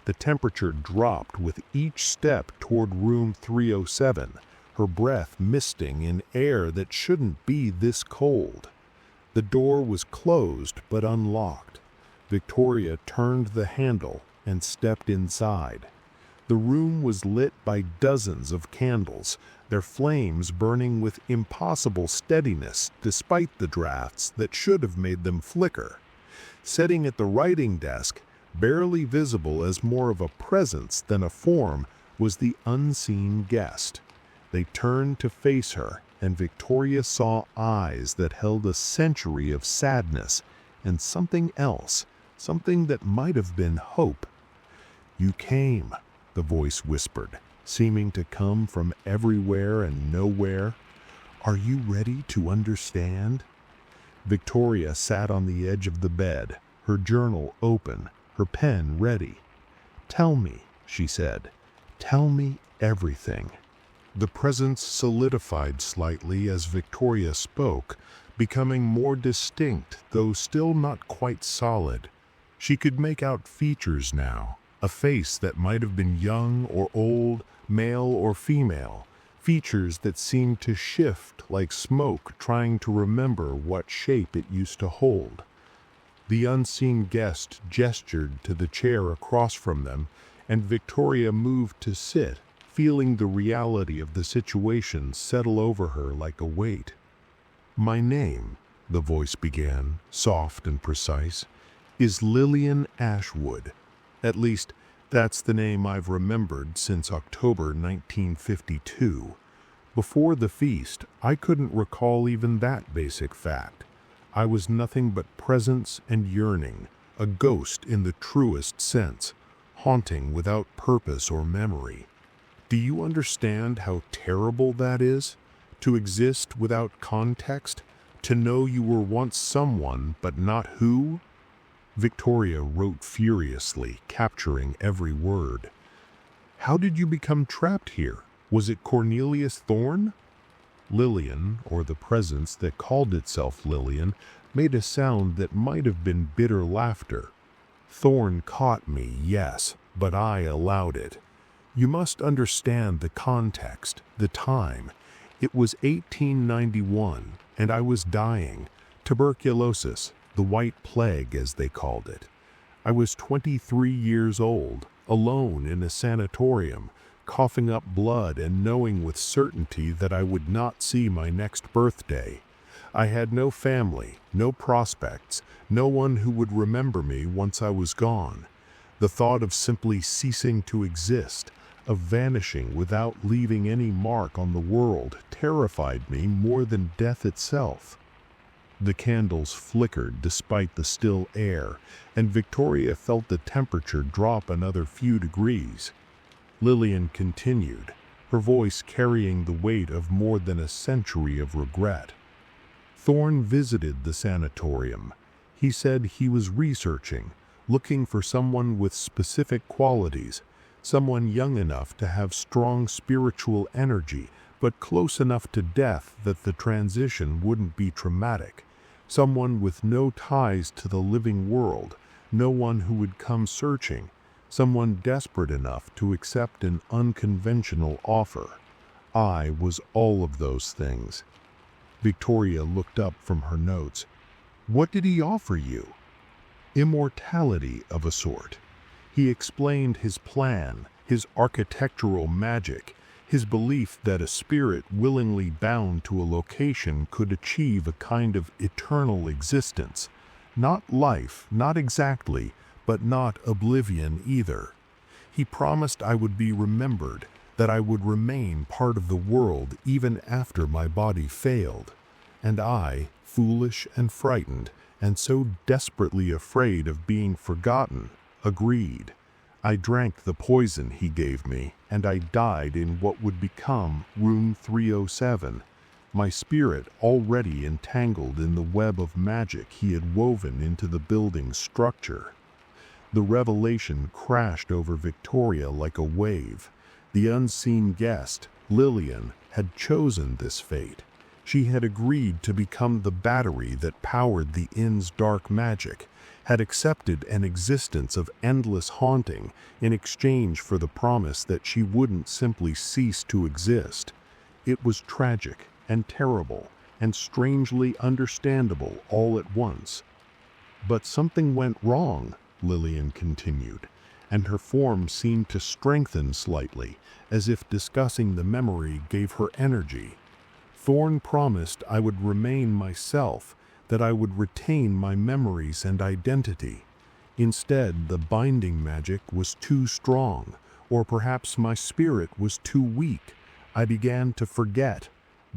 The temperature dropped with each step toward room 307, her breath misting in air that shouldn't be this cold. The door was closed but unlocked. Victoria turned the handle and stepped inside. The room was lit by dozens of candles, their flames burning with impossible steadiness despite the drafts that should have made them flicker. Sitting at the writing desk, barely visible as more of a presence than a form, was the unseen guest. They turned to face her, and Victoria saw eyes that held a century of sadness and something else, something that might have been hope. "You came," the voice whispered, seeming to come from everywhere and nowhere. "Are you ready to understand?" Victoria sat on the edge of the bed, her journal open, her pen ready. "Tell me," she said. "Tell me everything." The presence solidified slightly as Victoria spoke, becoming more distinct, though still not quite solid. She could make out features now, a face that might have been young or old, male or female, features that seemed to shift like smoke trying to remember what shape it used to hold. The unseen guest gestured to the chair across from them, and Victoria moved to sit, feeling the reality of the situation settle over her like a weight. "My name," the voice began, soft and precise, "is Lillian Ashwood. At least, that's the name I've remembered since October 1952. Before the feast, I couldn't recall even that basic fact. I was nothing but presence and yearning, a ghost in the truest sense, haunting without purpose or memory. Do you understand how terrible that is? To exist without context? To know you were once someone, but not who?" Victoria wrote furiously, capturing every word. "How did you become trapped here? Was it Cornelius Thorne?" Lillian, or the presence that called itself Lillian, made a sound that might have been bitter laughter. "Thorne caught me, yes, but I allowed it. You must understand the context, the time. It was 1891, and I was dying. Tuberculosis, the White Plague as they called it. I was 23 years old, alone in a sanatorium, coughing up blood and knowing with certainty that I would not see my next birthday. I had no family, no prospects, no one who would remember me once I was gone. The thought of simply ceasing to exist, of vanishing without leaving any mark on the world, terrified me more than death itself." The candles flickered despite the still air, and Victoria felt the temperature drop another few degrees. Lillian continued, her voice carrying the weight of more than a century of regret. Thorne visited the sanatorium. He said he was researching, looking for someone with specific qualities, someone young enough to have strong spiritual energy, but close enough to death that the transition wouldn't be traumatic, someone with no ties to the living world, no one who would come searching, someone desperate enough to accept an unconventional offer. I was all of those things. Victoria looked up from her notes. What did he offer you? Immortality of a sort. He explained his plan, his architectural magic, his belief that a spirit willingly bound to a location could achieve a kind of eternal existence. Not life, not exactly, but not oblivion either. He promised I would be remembered, that I would remain part of the world even after my body failed. And I, foolish and frightened, and so desperately afraid of being forgotten, agreed. I drank the poison he gave me, and I died in what would become Room 307, my spirit already entangled in the web of magic he had woven into the building's structure. The revelation crashed over Victoria like a wave. The unseen guest, Lillian, had chosen this fate. She had agreed to become the battery that powered the inn's dark magic, had accepted an existence of endless haunting in exchange for the promise that she wouldn't simply cease to exist. It was tragic and terrible and strangely understandable all at once. But something went wrong, Lillian continued, and her form seemed to strengthen slightly, as if discussing the memory gave her energy. Thorne promised I would remain myself, that I would retain my memories and identity. Instead, the binding magic was too strong, or perhaps my spirit was too weak. I began to forget.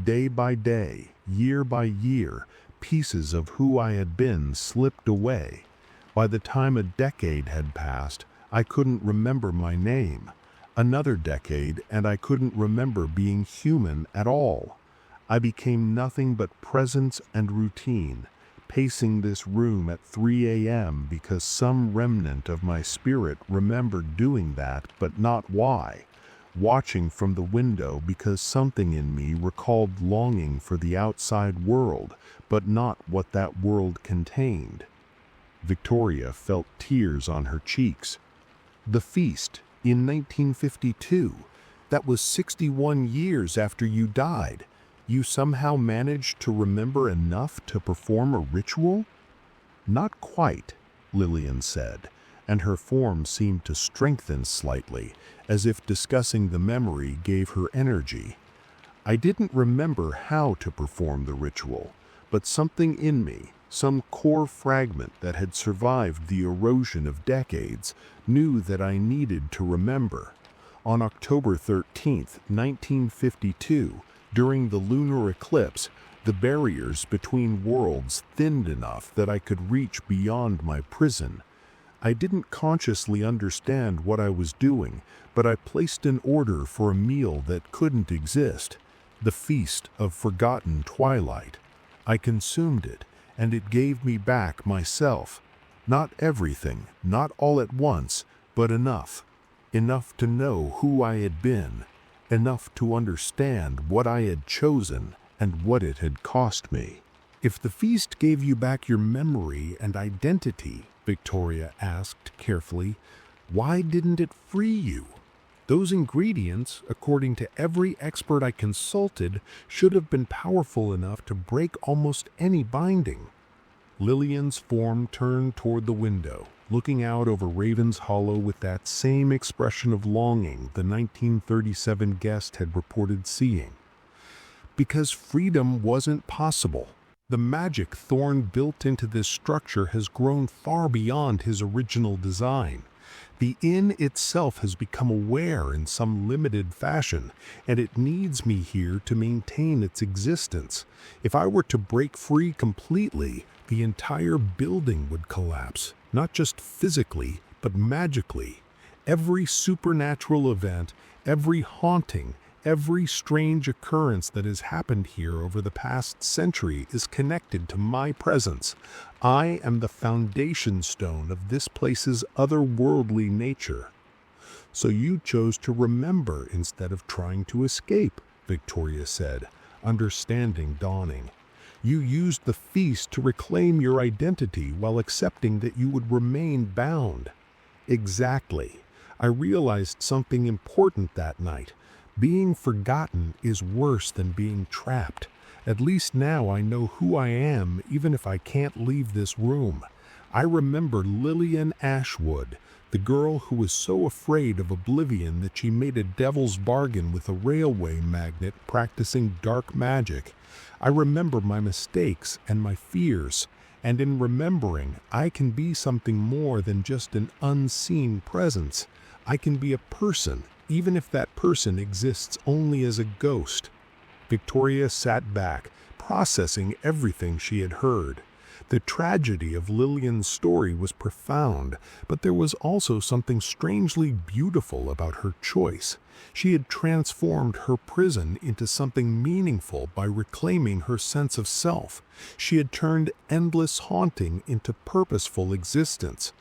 Day by day, year by year, pieces of who I had been slipped away. By the time a decade had passed, I couldn't remember my name. Another decade, and I couldn't remember being human at all. I became nothing but presence and routine, pacing this room at 3 a.m. because some remnant of my spirit remembered doing that, but not why. Watching from the window because something in me recalled longing for the outside world, but not what that world contained. Victoria felt tears on her cheeks. The feast, in 1952, that was 61 years after you died. You somehow managed to remember enough to perform a ritual? Not quite, Lillian said, and her form seemed to strengthen slightly, as if discussing the memory gave her energy. I didn't remember how to perform the ritual, but something in me, some core fragment that had survived the erosion of decades, knew that I needed to remember. On October 13, 1952, during the lunar eclipse, the barriers between worlds thinned enough that I could reach beyond my prison. I didn't consciously understand what I was doing, but I placed an order for a meal that couldn't exist, the feast of forgotten twilight. I consumed it, and it gave me back myself. Not everything, not all at once, but enough. Enough to know who I had been. Enough to understand what I had chosen and what it had cost me. If the feast gave you back your memory and identity, Victoria asked carefully, why didn't it free you? Those ingredients, according to every expert I consulted, should have been powerful enough to break almost any binding. Lillian's form turned toward the window, looking out over Raven's Hollow with that same expression of longing the 1937 guest had reported seeing. Because freedom wasn't possible. The magic Thorne built into this structure has grown far beyond his original design. The inn itself has become aware in some limited fashion, and it needs me here to maintain its existence. If I were to break free completely, the entire building would collapse, not just physically, but magically. Every supernatural event, every haunting, every strange occurrence that has happened here over the past century is connected to my presence. I am the foundation stone of this place's otherworldly nature. So you chose to remember instead of trying to escape, Victoria said, understanding dawning. You used the feast to reclaim your identity while accepting that you would remain bound. Exactly. I realized something important that night. Being forgotten is worse than being trapped. At least now I know who I am, even if I can't leave this room. I remember Lillian Ashwood, the girl who was so afraid of oblivion that she made a devil's bargain with a railway magnate practicing dark magic. I remember my mistakes and my fears, and in remembering, I can be something more than just an unseen presence. I can be a person, even if that person exists only as a ghost. Victoria sat back, processing everything she had heard. The tragedy of Lillian's story was profound, but there was also something strangely beautiful about her choice. She had transformed her prison into something meaningful by reclaiming her sense of self. She had turned endless haunting into purposeful existence.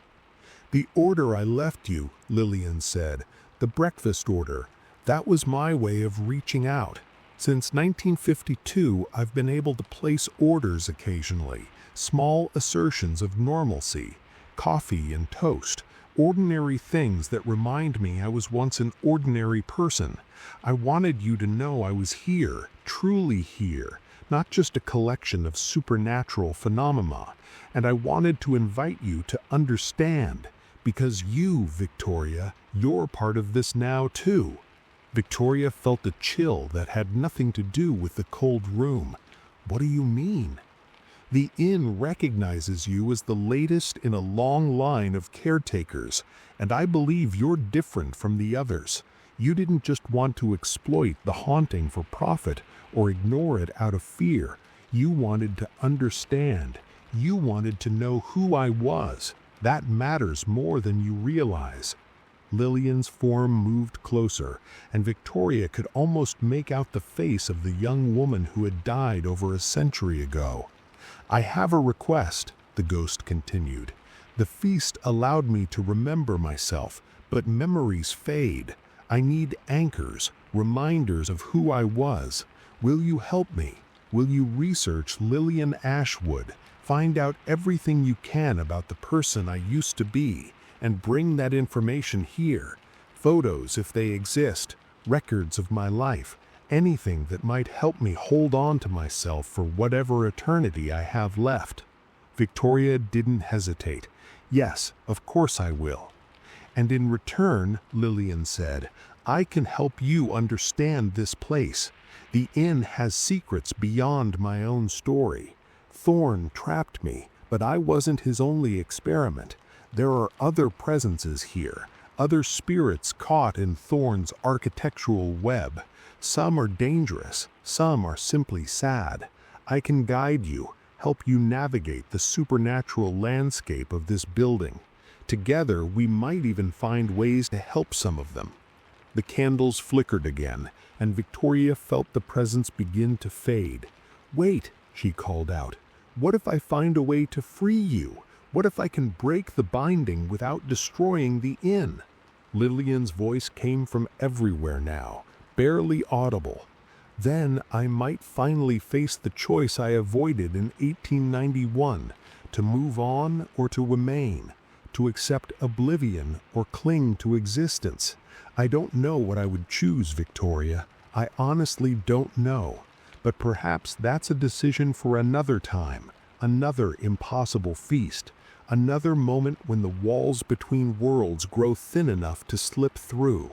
"The order I left you," Lillian said, "the breakfast order, that was my way of reaching out. Since 1952, I've been able to place orders occasionally, small assertions of normalcy, coffee and toast, ordinary things that remind me I was once an ordinary person. I wanted you to know I was here, truly here, not just a collection of supernatural phenomena. And I wanted to invite you to understand, because you, Victoria, you're part of this now too." Victoria felt a chill that had nothing to do with the cold room. "What do you mean?" "The inn recognizes you as the latest in a long line of caretakers, and I believe you're different from the others. You didn't just want to exploit the haunting for profit or ignore it out of fear. You wanted to understand. You wanted to know who I was. That matters more than you realize." Lillian's form moved closer, and Victoria could almost make out the face of the young woman who had died over a century ago. "I have a request," the ghost continued. "The feast allowed me to remember myself, but memories fade. I need anchors, reminders of who I was. Will you help me? Will you research Lillian Ashwood, find out everything you can about the person I used to be, and bring that information here? Photos, if they exist, records of my life, anything that might help me hold on to myself for whatever eternity I have left." Victoria didn't hesitate. "Yes, of course I will. And in return," Lillian said, "I can help you understand this place. The inn has secrets beyond my own story. Thorn trapped me, but I wasn't his only experiment. There are other presences here, other spirits caught in Thorn's architectural web. Some are dangerous, some are simply sad. I can guide you, help you navigate the supernatural landscape of this building. Together, we might even find ways to help some of them." The candles flickered again, and Victoria felt the presence begin to fade. "Wait," she called out. "What if I find a way to free you? What if I can break the binding without destroying the inn?" Lillian's voice came from everywhere now, barely audible. "Then I might finally face the choice I avoided in 1891, to move on or to remain, to accept oblivion or cling to existence. I don't know what I would choose, Victoria. I honestly don't know. But perhaps that's a decision for another time, another impossible feast, another moment when the walls between worlds grow thin enough to slip through."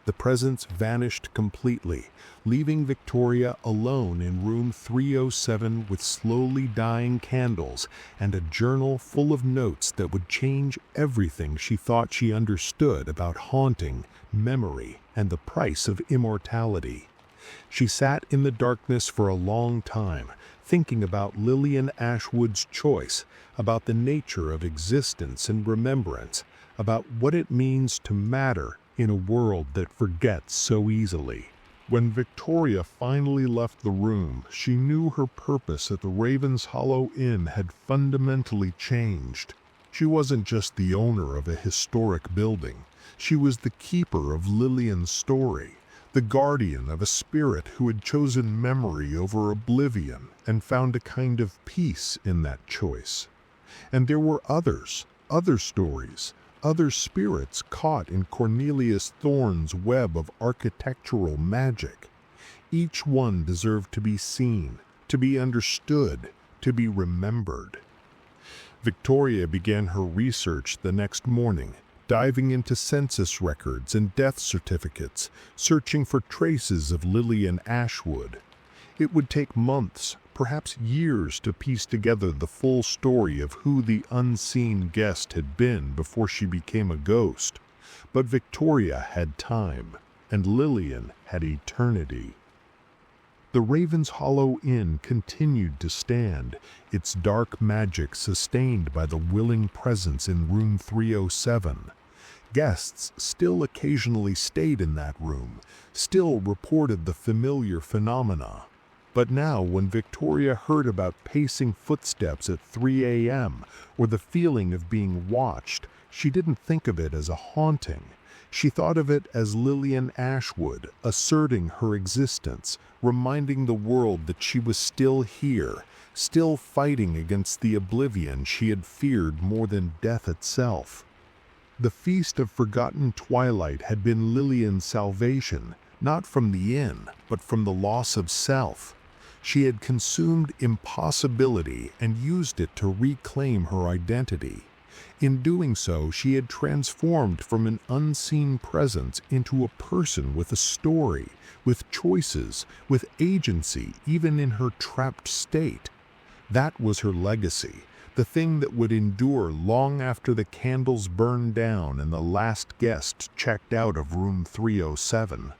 The presence vanished completely, leaving Victoria alone in room 307 with slowly dying candles and a journal full of notes that would change everything she thought she understood about haunting, memory, and the price of immortality. She sat in the darkness for a long time, thinking about Lillian Ashwood's choice, about the nature of existence and remembrance, about what it means to matter in a world that forgets so easily. When Victoria finally left the room, she knew her purpose at the Ravens Hollow Inn had fundamentally changed. She wasn't just the owner of a historic building. She was the keeper of Lillian's story, the guardian of a spirit who had chosen memory over oblivion and found a kind of peace in that choice. And there were others, other stories, other spirits caught in Cornelius Thorne's web of architectural magic. Each one deserved to be seen, to be understood, to be remembered. Victoria began her research the next morning, diving into census records and death certificates, searching for traces of Lillian Ashwood. It would take months, perhaps years, to piece together the full story of who the unseen guest had been before she became a ghost. But Victoria had time, and Lillian had eternity. The Ravens Hollow Inn continued to stand, its dark magic sustained by the willing presence in room 307. Guests still occasionally stayed in that room, still reported the familiar phenomena. But now, when Victoria heard about pacing footsteps at 3 a.m. or the feeling of being watched, she didn't think of it as a haunting. She thought of it as Lillian Ashwood asserting her existence, reminding the world that she was still here, still fighting against the oblivion she had feared more than death itself. The Feast of Forgotten Twilight had been Lillian's salvation, not from the inn, but from the loss of self. She had consumed impossibility and used it to reclaim her identity. In doing so, she had transformed from an unseen presence into a person with a story, with choices, with agency, even in her trapped state. That was her legacy, the thing that would endure long after the candles burned down and the last guest checked out of room 307.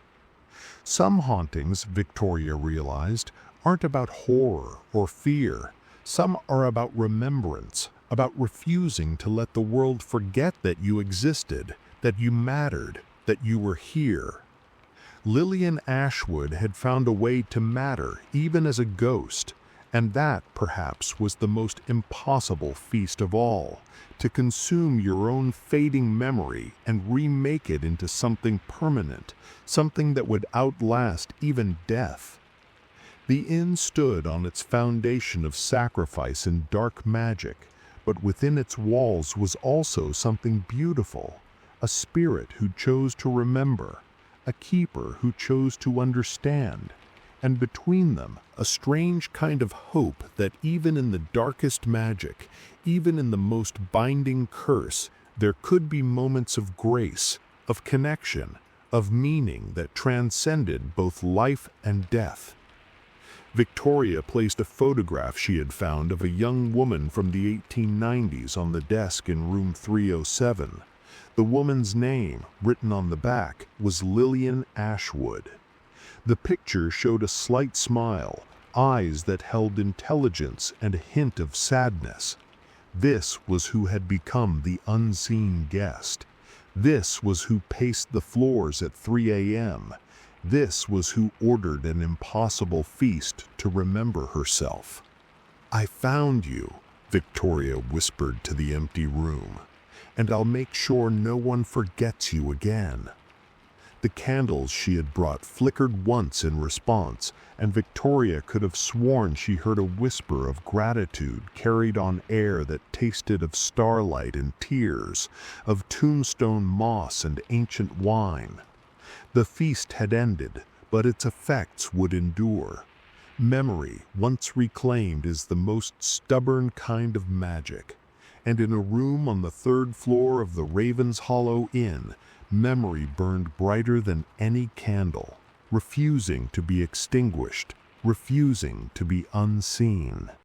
Some hauntings, Victoria realized, aren't about horror or fear. Some are about remembrance, about refusing to let the world forget that you existed, that you mattered, that you were here. Lillian Ashwood had found a way to matter even as a ghost, and that, perhaps, was the most impossible feast of all, to consume your own fading memory and remake it into something permanent, something that would outlast even death. The inn stood on its foundation of sacrifice and dark magic, but within its walls was also something beautiful, a spirit who chose to remember, a keeper who chose to understand, and between them a strange kind of hope that even in the darkest magic, even in the most binding curse, there could be moments of grace, of connection, of meaning that transcended both life and death. Victoria placed a photograph she had found of a young woman from the 1890s on the desk in room 307. The woman's name, written on the back, was Lillian Ashwood. The picture showed a slight smile, eyes that held intelligence and a hint of sadness. This was who had become the unseen guest. This was who paced the floors at 3 a.m. This was who ordered an impossible feast to remember herself. "I found you," Victoria whispered to the empty room, "and I'll make sure no one forgets you again." The candles she had brought flickered once in response, and Victoria could have sworn she heard a whisper of gratitude carried on air that tasted of starlight and tears, of tombstone moss and ancient wine. The feast had ended, but its effects would endure. Memory, once reclaimed, is the most stubborn kind of magic. And in a room on the 3rd floor of the Ravens Hollow Inn, memory burned brighter than any candle, refusing to be extinguished, refusing to be unseen.